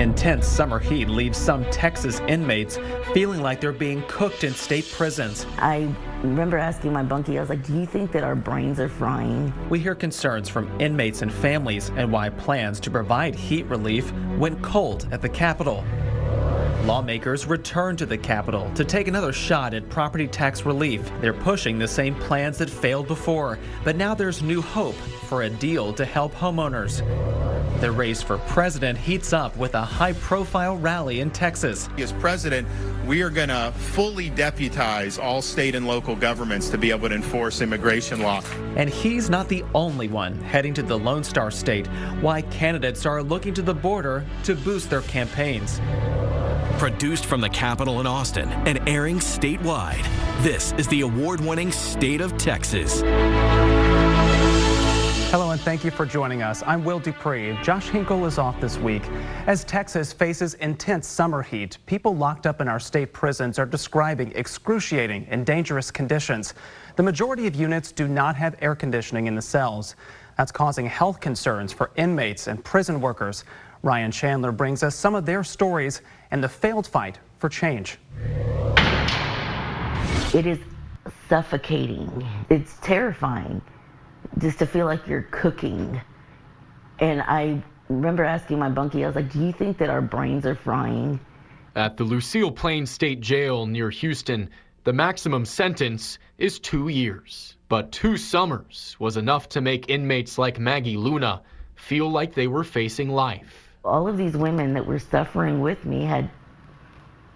Intense summer heat leaves some Texas inmates feeling like they're being cooked in state prisons. I remember asking my bunkie, I was like, do you think that our brains are frying? We hear concerns from inmates and families and why plans to provide heat relief went cold at the Capitol. Lawmakers returned to the Capitol to take another shot at property tax relief. They're pushing the same plans that failed before, but now there's new hope for a deal to help homeowners. The race for president heats up with a high-profile rally in Texas. As president, we are going to fully deputize all state and local governments to be able to enforce immigration law. And he's not the only one heading to the Lone Star State. Why candidates are looking to the border to boost their campaigns. Produced from the Capitol in Austin and airing statewide, this is the award-winning State of Texas. Hello and thank you for joining us. I'm Will Dupree. Josh Hinkle is off this week. As Texas faces intense summer heat, people locked up in our state prisons are describing excruciating and dangerous conditions. The majority of units do not have air conditioning in the cells. That's causing health concerns for inmates and prison workers. Ryan Chandler brings us some of their stories and the failed fight for change. It is suffocating. It's terrifying just to feel like you're cooking. And I remember asking my bunkie, I was like, do you think that our brains are frying? At the Lucille Plains State Jail near Houston, the maximum sentence is 2 years. But 2 summers was enough to make inmates like Maggie Luna feel like they were facing life. All of these women that were suffering with me had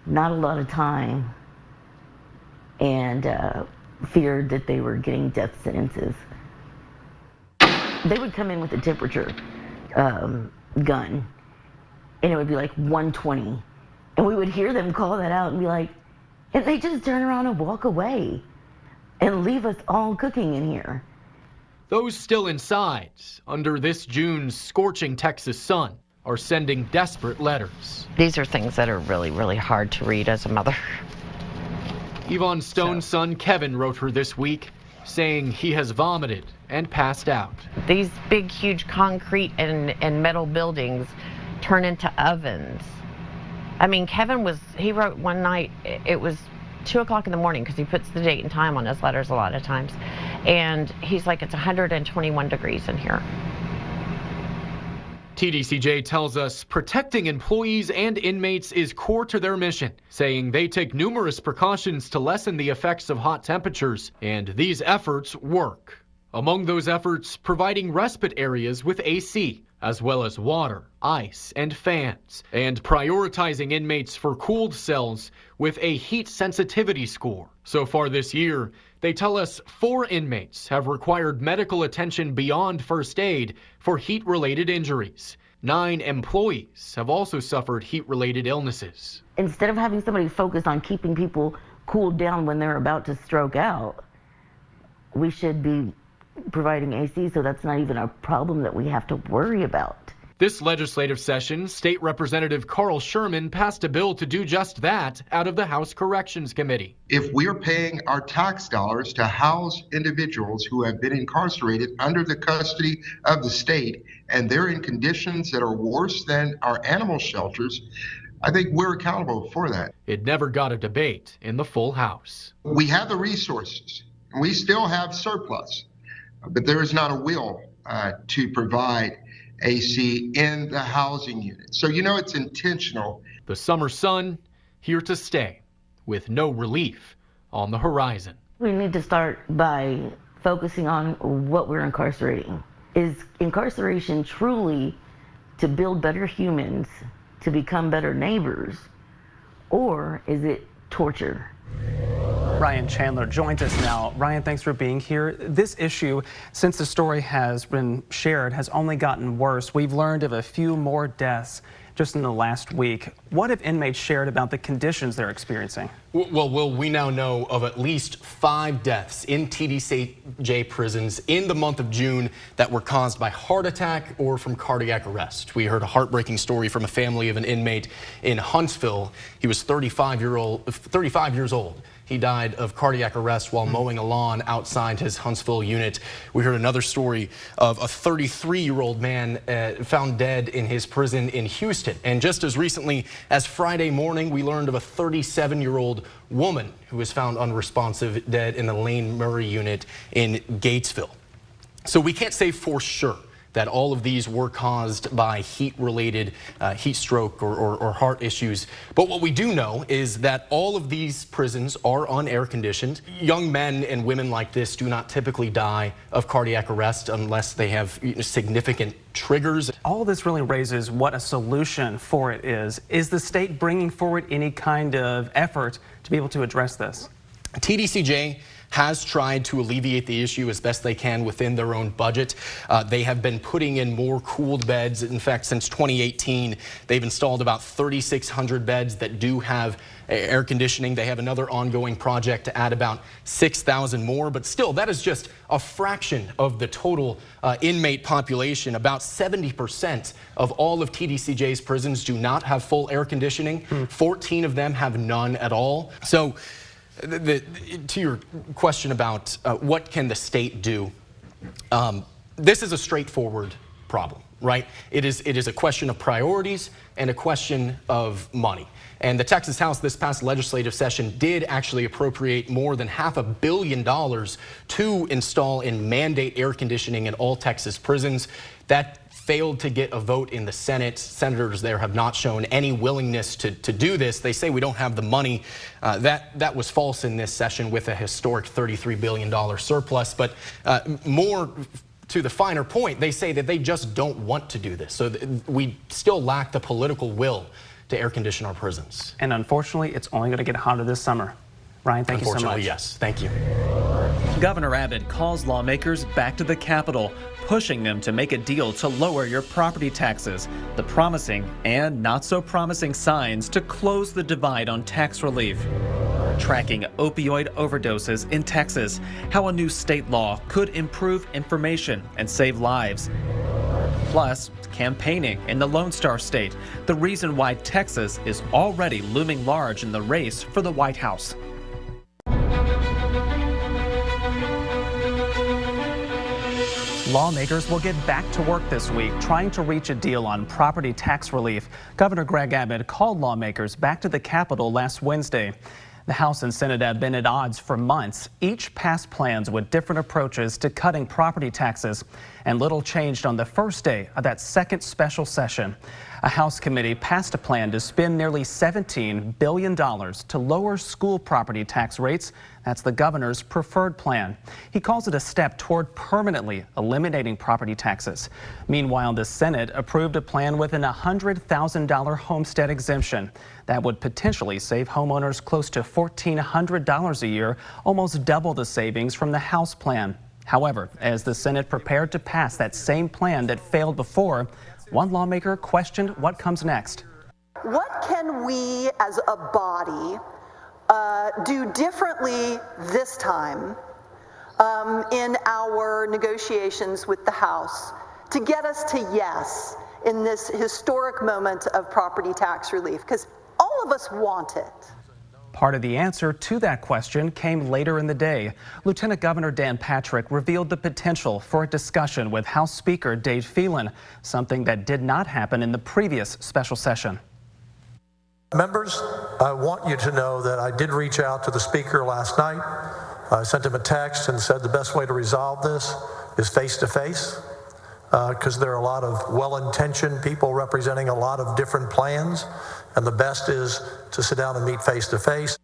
not a lot of time and feared that they were getting death sentences. They would come in with a temperature gun, and it would be like 120. And we would hear them call that out and be like, and they just turn around and walk away and leave us all cooking in here. Those still inside, under this June's scorching Texas sun, are sending desperate letters. These are things that are really, really hard to read as a mother. Yvonne Stone's son Kevin wrote her this week, saying he has vomited and passed out. These big, huge concrete and metal buildings turn into ovens. I mean, he wrote one night, it was 2 o'clock in the morning, because he puts the date and time on his letters a lot of times. And he's like, it's 121 degrees in here. TDCJ tells us protecting employees and inmates is core to their mission, saying they take numerous precautions to lessen the effects of hot temperatures, and these efforts work. Among those efforts, providing respite areas with AC, as well as water, ice, and fans, and prioritizing inmates for cooled cells with a heat sensitivity score. So far this year, they tell us 4 inmates have required medical attention beyond first aid for heat-related injuries. 9 employees have also suffered heat-related illnesses. Instead of having somebody focus on keeping people cooled down when they're about to stroke out, we should be providing AC, so that's not even a problem that we have to worry about. This legislative session, State Representative Carl Sherman passed a bill to do just that out of the House Corrections Committee. If we're paying our tax dollars to house individuals who have been incarcerated under the custody of the state, and they're in conditions that are worse than our animal shelters, I think we're accountable for that. It never got a debate in the full House. We have the resources, and we still have surplus, but there is not a will to provide AC in the housing unit. So, it's intentional. The summer sun here to stay, with no relief on the horizon. We need to start by focusing on what we're incarcerating. Is incarceration truly to build better humans, to become better neighbors, or is it torture? Ryan Chandler joins us now. Ryan, thanks for being here. This issue, since the story has been shared, has only gotten worse. We've learned of a few more deaths just in the last week. What have inmates shared about the conditions they're experiencing? Well, Will, we now know of at least 5 deaths in TDCJ prisons in the month of June that were caused by heart attack or from cardiac arrest. We heard a heartbreaking story from a family of an inmate in Huntsville. He was 35 years old. He died of cardiac arrest while mowing a lawn outside his Huntsville unit. We heard another story of a 33-year-old man found dead in his prison in Houston. And just as recently as Friday morning, we learned of a 37-year-old woman who was found unresponsive, dead in the Lane Murray unit in Gatesville. So we can't say for sure that all of these were caused by heat-related heat stroke or heart issues. But what we do know is that all of these prisons are unair conditioned. Young men and women like this do not typically die of cardiac arrest unless they have significant triggers. All this really raises what a solution for it is. Is the state bringing forward any kind of effort to be able to address this? TDCJ has tried to alleviate the issue as best they can within their own budget. They have been putting in more cooled beds. In fact, since 2018, they've installed about 3,600 beds that do have air conditioning. They have another ongoing project to add about 6,000 more, but still, that is just a fraction of the total inmate population. About 70% of all of TDCJ's prisons do not have full air conditioning. 14 of them have none at all. So, to your question about what can the state do, this is a straightforward problem, right? It is a question of priorities and a question of money. And the Texas House this past legislative session did actually appropriate more than $500 million to install and mandate air conditioning in all Texas prisons. That failed to get a vote in the Senate. Senators there have not shown any willingness to do this. They say we don't have the money. That was false in this session with a historic $33 billion surplus. But more to the finer point, they say that they just don't want to do this. So we still lack the political will to air condition our prisons. And unfortunately, it's only going to get hotter this summer. Ryan, thank you so much. Unfortunately, yes. Thank you. Governor Abbott calls lawmakers back to the Capitol, pushing them to make a deal to lower your property taxes. The promising and not so promising signs to close the divide on tax relief. Tracking opioid overdoses in Texas, how a new state law could improve information and save lives. Plus, campaigning in the Lone Star State, the reason why Texas is already looming large in the race for the White House. Lawmakers will get back to work this week trying to reach a deal on property tax relief. Governor Greg Abbott called lawmakers back to the Capitol last Wednesday. The House and Senate have been at odds for months. Each passed plans with different approaches to cutting property taxes, and little changed on the first day of that second special session. A House committee passed a plan to spend nearly $17 billion to lower school property tax rates. That's the governor's preferred plan. He calls it a step toward permanently eliminating property taxes. Meanwhile, the Senate approved a plan with an $100,000 homestead exemption. That would potentially save homeowners close to $1,400 a year, almost double the savings from the House plan. However, as the Senate prepared to pass that same plan that failed before, one lawmaker questioned what comes next. What can we as a body do differently this time in our negotiations with the House to get us to yes in this historic moment of property tax relief? Because all of us want it. Part of the answer to that question came later in the day. Lieutenant Governor Dan Patrick revealed the potential for a discussion with House Speaker Dave Phelan, something that did not happen in the previous special session. Members, I want you to know that I did reach out to the Speaker last night. I sent him a text and said the best way to resolve this is face-to-face, because there are a lot of well-intentioned people representing a lot of different plans, and the best is to sit down and meet face-to-face.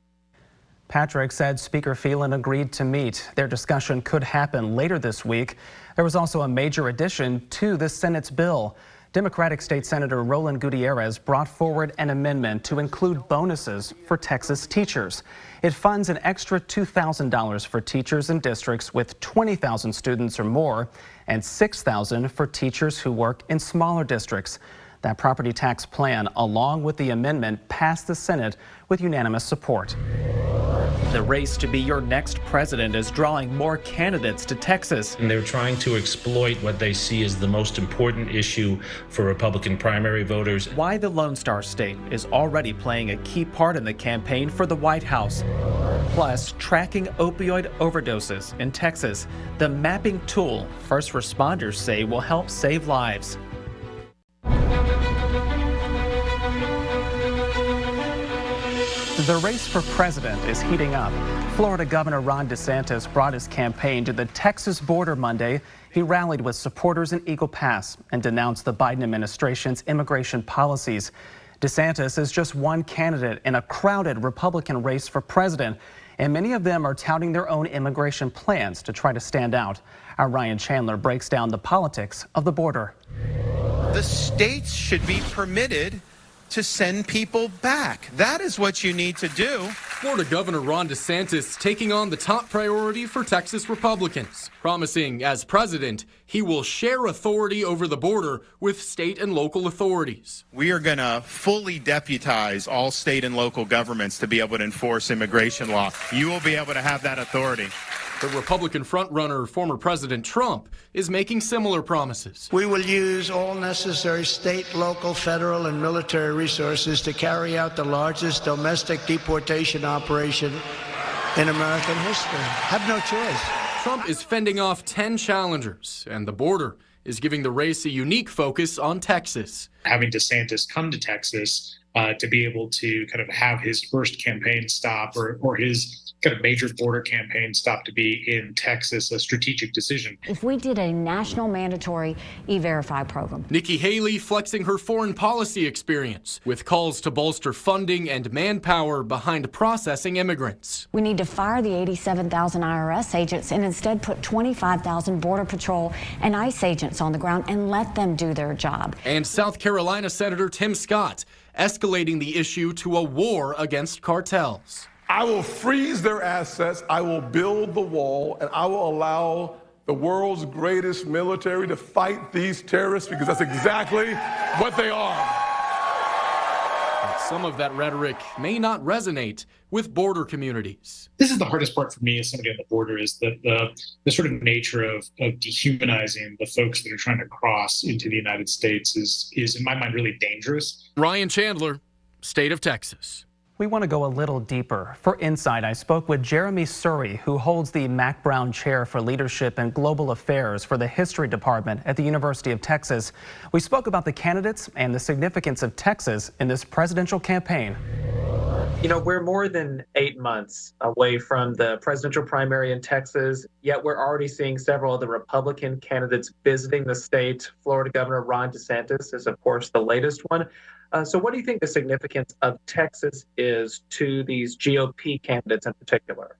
Patrick said Speaker Phelan agreed to meet. Their discussion could happen later this week. There was also a major addition to the Senate's bill. Democratic State Senator Roland Gutierrez brought forward an amendment to include bonuses for Texas teachers. It funds an extra $2,000 for teachers in districts with 20,000 students or more and $6,000 for teachers who work in smaller districts. That property tax plan, along with the amendment, passed the Senate with unanimous support. The race to be your next president is drawing more candidates to Texas. And they're trying to exploit what they see as the most important issue for Republican primary voters. Why the Lone Star State is already playing a key part in the campaign for the White House. Plus, tracking opioid overdoses in Texas, the mapping tool first responders say will help save lives. The race for president is heating up. Florida Governor Ron DeSantis brought his campaign to the Texas border Monday. He rallied with supporters in Eagle Pass and denounced the Biden administration's immigration policies. DeSantis is just one candidate in a crowded Republican race for president, and many of them are touting their own immigration plans to try to stand out. Our Ryan Chandler breaks down the politics of the border. The states should be permitted to send people back. That is what you need to do. Florida Governor Ron DeSantis taking on the top priority for Texas Republicans, promising as president he will share authority over the border with state and local authorities. We are going to fully deputize all state and local governments to be able to enforce immigration law. You will be able to have that authority. The Republican frontrunner, former President Trump, is making similar promises. We will use all necessary state, local, federal, and military resources to carry out the largest domestic deportation operation in American history. Have no choice. Trump is fending off 10 challengers, and the border is giving the race a unique focus on Texas. Having DeSantis come to Texas to be able to kind of have his first campaign stop or his kind of major border campaign stop to be in Texas, a strategic decision. If we did a national mandatory E-Verify program. Nikki Haley flexing her foreign policy experience with calls to bolster funding and manpower behind processing immigrants. We need to fire the 87,000 IRS agents and instead put 25,000 Border Patrol and ICE agents on the ground and let them do their job. And South Carolina Senator Tim Scott escalating the issue to a war against cartels. I will freeze their assets, I will build the wall, and I will allow the world's greatest military to fight these terrorists because that's exactly what they are. But some of that rhetoric may not resonate with border communities. This is the hardest part for me as somebody on the border, is the sort of nature of dehumanizing the folks that are trying to cross into the United States is in my mind really dangerous. Ryan Chandler, State of Texas. We want to go a little deeper. For Insight, I spoke with Jeremy Surrey, who holds the Mac Brown Chair for Leadership and Global Affairs for the History Department at the University of Texas. We spoke about the candidates and the significance of Texas in this presidential campaign. You know, we're more than 8 months away from the presidential primary in Texas, yet we're already seeing several of the Republican candidates visiting the state. Florida Governor Ron DeSantis is, of course, the latest one. So what do you think the significance of Texas is to these GOP candidates in particular?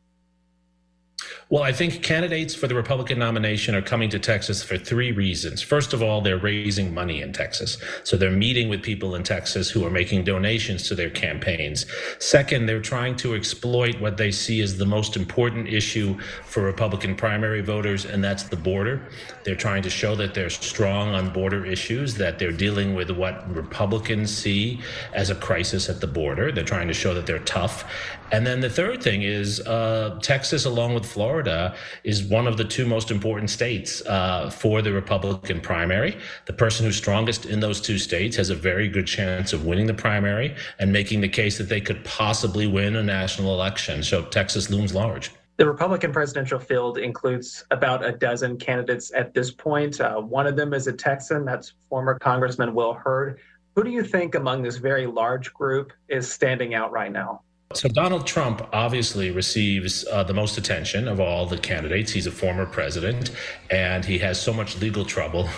Well, I think candidates for the Republican nomination are coming to Texas for 3 reasons. First of all, they're raising money in Texas. So they're meeting with people in Texas who are making donations to their campaigns. Second, they're trying to exploit what they see as the most important issue for Republican primary voters, and that's the border. They're trying to show that they're strong on border issues, that they're dealing with what Republicans see as a crisis at the border. They're trying to show that they're tough. And then the third thing is Texas, along with Florida, is one of the 2 most important states for the Republican primary. The person who's strongest in those 2 states has a very good chance of winning the primary and making the case that they could possibly win a national election. So Texas looms large. The Republican presidential field includes about a dozen candidates at this point. One of them is a Texan. That's former Congressman Will Hurd. Who do you think among this very large group is standing out right now? So Donald Trump obviously receives the most attention of all the candidates. He's a former president, and he has so much legal trouble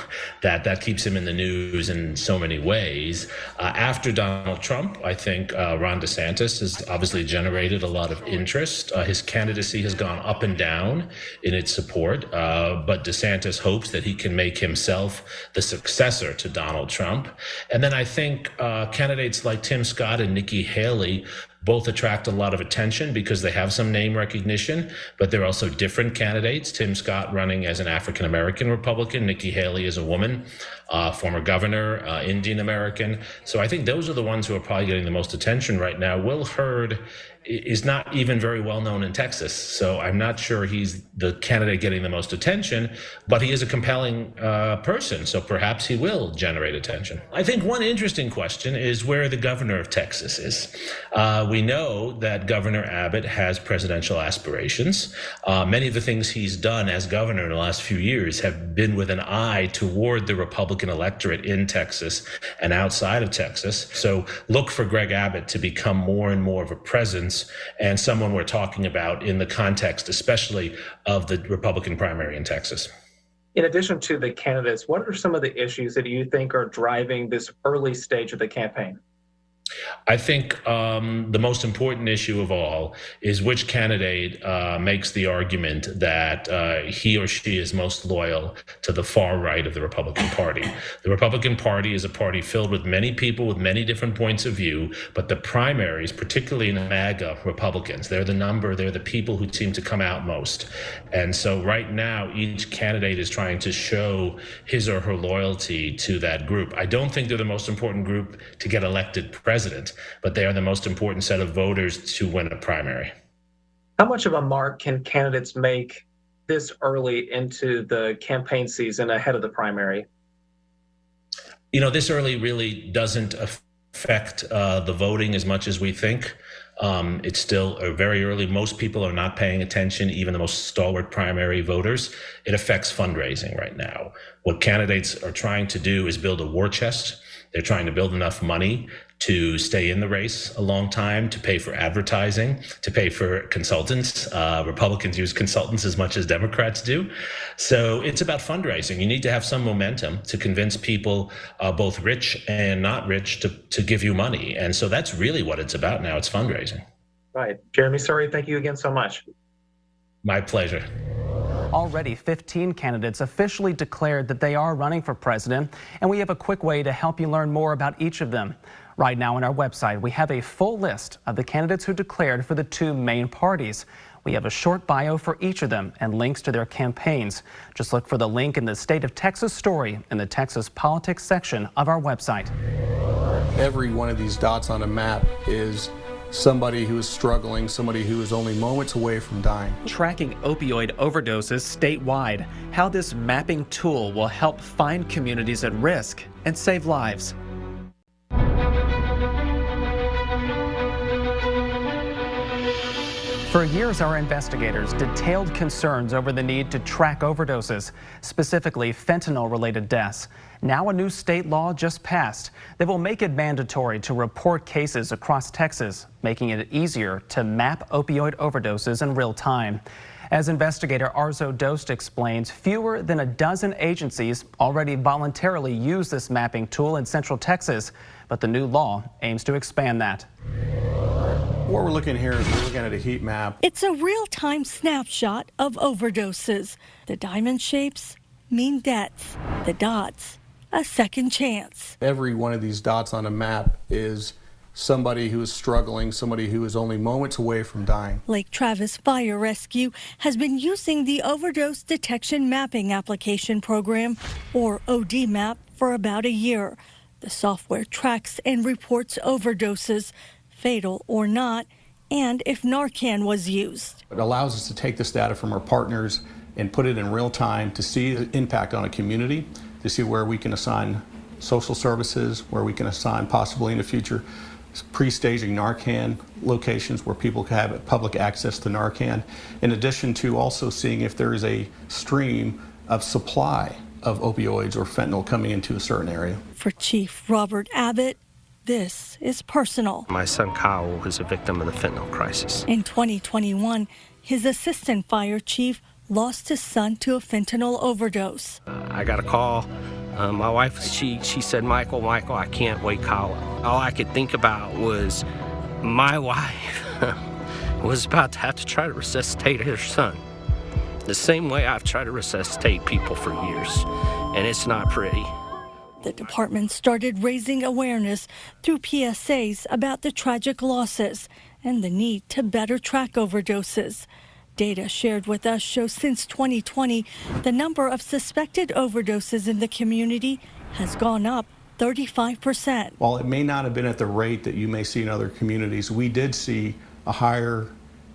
that keeps him in the news in so many ways. After Donald Trump, I think Ron DeSantis has obviously generated a lot of interest. His candidacy has gone up and down in its support, but DeSantis hopes that he can make himself the successor to Donald Trump. And then I think candidates like Tim Scott and Nikki Haley both attract a lot of attention because they have some name recognition, but they're also different candidates. Tim Scott running as an African-American Republican, Nikki Haley is a woman, former governor, Indian American. So I think those are the ones who are probably getting the most attention right now. Will Hurd is not even very well known in Texas, so I'm not sure he's the candidate getting the most attention, but he is a compelling person, so perhaps he will generate attention. I think one interesting question is where the governor of Texas is. We know that Governor Abbott has presidential aspirations. Many of the things he's done as governor in the last few years have been with an eye toward the Republican electorate in Texas and outside of Texas. So look for Greg Abbott to become more and more of a presence and someone we're talking about in the context, especially of the Republican primary in Texas. In addition to the candidates, what are some of the issues that you think are driving this early stage of the campaign? I think the most important issue of all is which candidate makes the argument that he or she is most loyal to the far right of the Republican Party. The Republican Party is a party filled with many people with many different points of view, but the primaries, particularly in the MAGA Republicans, they're the people who seem to come out most. And so right now, each candidate is trying to show his or her loyalty to that group. I don't think they're the most important group to get elected president, but they are the most important set of voters to win a primary. How much of a mark can candidates make this early into the campaign season ahead of the primary? You know, this early really doesn't affect the voting as much as we think. It's still very early. Most people are not paying attention, even the most stalwart primary voters. It affects fundraising right now. What candidates are trying to do is build a war chest. They're trying to build enough money to stay in the race a long time, to pay for advertising, to pay for consultants. Republicans use consultants as much as Democrats do. So it's about fundraising. You need to have some momentum to convince people, both rich and not rich, to give you money. And so that's really what it's about now. It's fundraising. Right. Jeremy Surrey, thank you again so much. My pleasure. Already 15 candidates officially declared that they are running for president, and we have a quick way to help you learn more about each of them. Right now on our website, we have a full list of the candidates who declared for the two main parties. We have a short bio for each of them and links to their campaigns. Just look for the link in the State of Texas story in the Texas Politics section of our website. Every one of these dots on a map is somebody who is struggling, somebody who is only moments away from dying. Tracking opioid overdoses statewide, how this mapping tool will help find communities at risk and save lives. For years, our investigators detailed concerns over the need to track overdoses, specifically fentanyl-related deaths. Now a new state law just passed that will make it mandatory to report cases across Texas, making it easier to map opioid overdoses in real time. As investigator Arzo Dost explains, fewer than a dozen agencies already voluntarily use this mapping tool in Central Texas, but the new law aims to expand that. What we're looking here is we're looking at a heat map. It's a real-time snapshot of overdoses. The diamond shapes mean deaths. The dots, a second chance. Every one of these dots on a map is somebody who is struggling, somebody who is only moments away from dying. Lake Travis Fire Rescue has been using the Overdose Detection Mapping Application Program, or ODMAP, for about a year. The software tracks and reports overdoses, fatal or not, and if Narcan was used. It allows us to take this data from our partners and put it in real time to see the impact on a community, to see where we can assign social services, where we can assign possibly in the future pre-staging Narcan locations where people can have public access to Narcan, in addition to also seeing if there is a stream of supply of opioids or fentanyl coming into a certain area. For Chief Robert Abbott, this is personal. My son Kyle was a victim of the fentanyl crisis. In 2021, his assistant fire chief lost his son to a fentanyl overdose. I got a call. My wife, she said, Michael, I can't wake Kyle up. All I could think about was my wife was about to have to try to resuscitate her son. The same way I've tried to resuscitate people for years, and it's not pretty. The department started raising awareness through PSAs about the tragic losses and the need to better track overdoses. Data shared with us shows since 2020, the number of suspected overdoses in the community has gone up 35%. While it may not have been at the rate that you may see in other communities, we did see a higher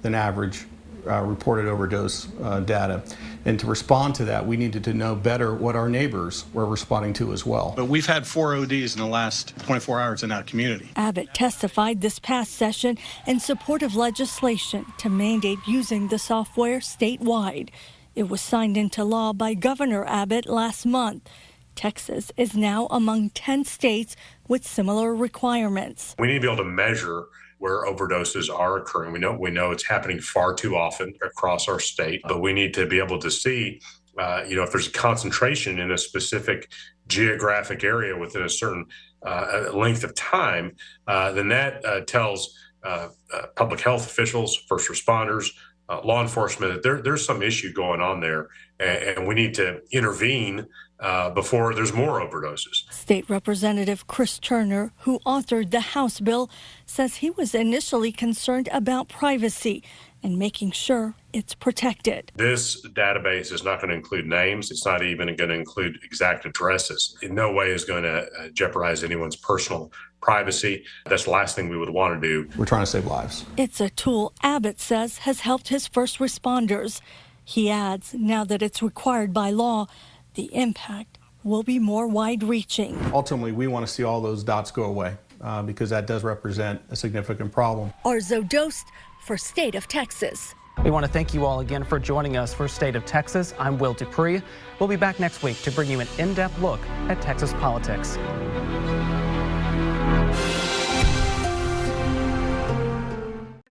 than average reported overdose data. And to respond to that, we needed to know better what our neighbors were responding to as well. But we've had 4 ODs in the last 24 hours in our community. Abbott testified this past session in support of legislation to mandate using the software statewide. It was signed into law by Governor Abbott last month. Texas is now among 10 states with similar requirements. We need to be able to measure where overdoses are occurring. We know it's happening far too often across our state, but we need to be able to see, if there's a concentration in a specific geographic area within a certain length of time, then that tells public health officials, first responders, law enforcement that there's some issue going on there, and we need to intervene before there's more overdoses. State Representative Chris Turner, who authored the House bill, says he was initially concerned about privacy and making sure it's protected. This database is not going to include names. It's not even going to include exact addresses. In no way is going to jeopardize anyone's personal privacy. That's the last thing we would want to do. We're trying to save lives. It's a tool Abbott says has helped his first responders. He adds, now that it's required by law, the impact will be more wide-reaching. Ultimately, we want to see all those dots go away because that does represent a significant problem. Arzo Dost for State of Texas. We want to thank you all again for joining us for State of Texas. I'm Will Dupree. We'll be back next week to bring you an in-depth look at Texas politics.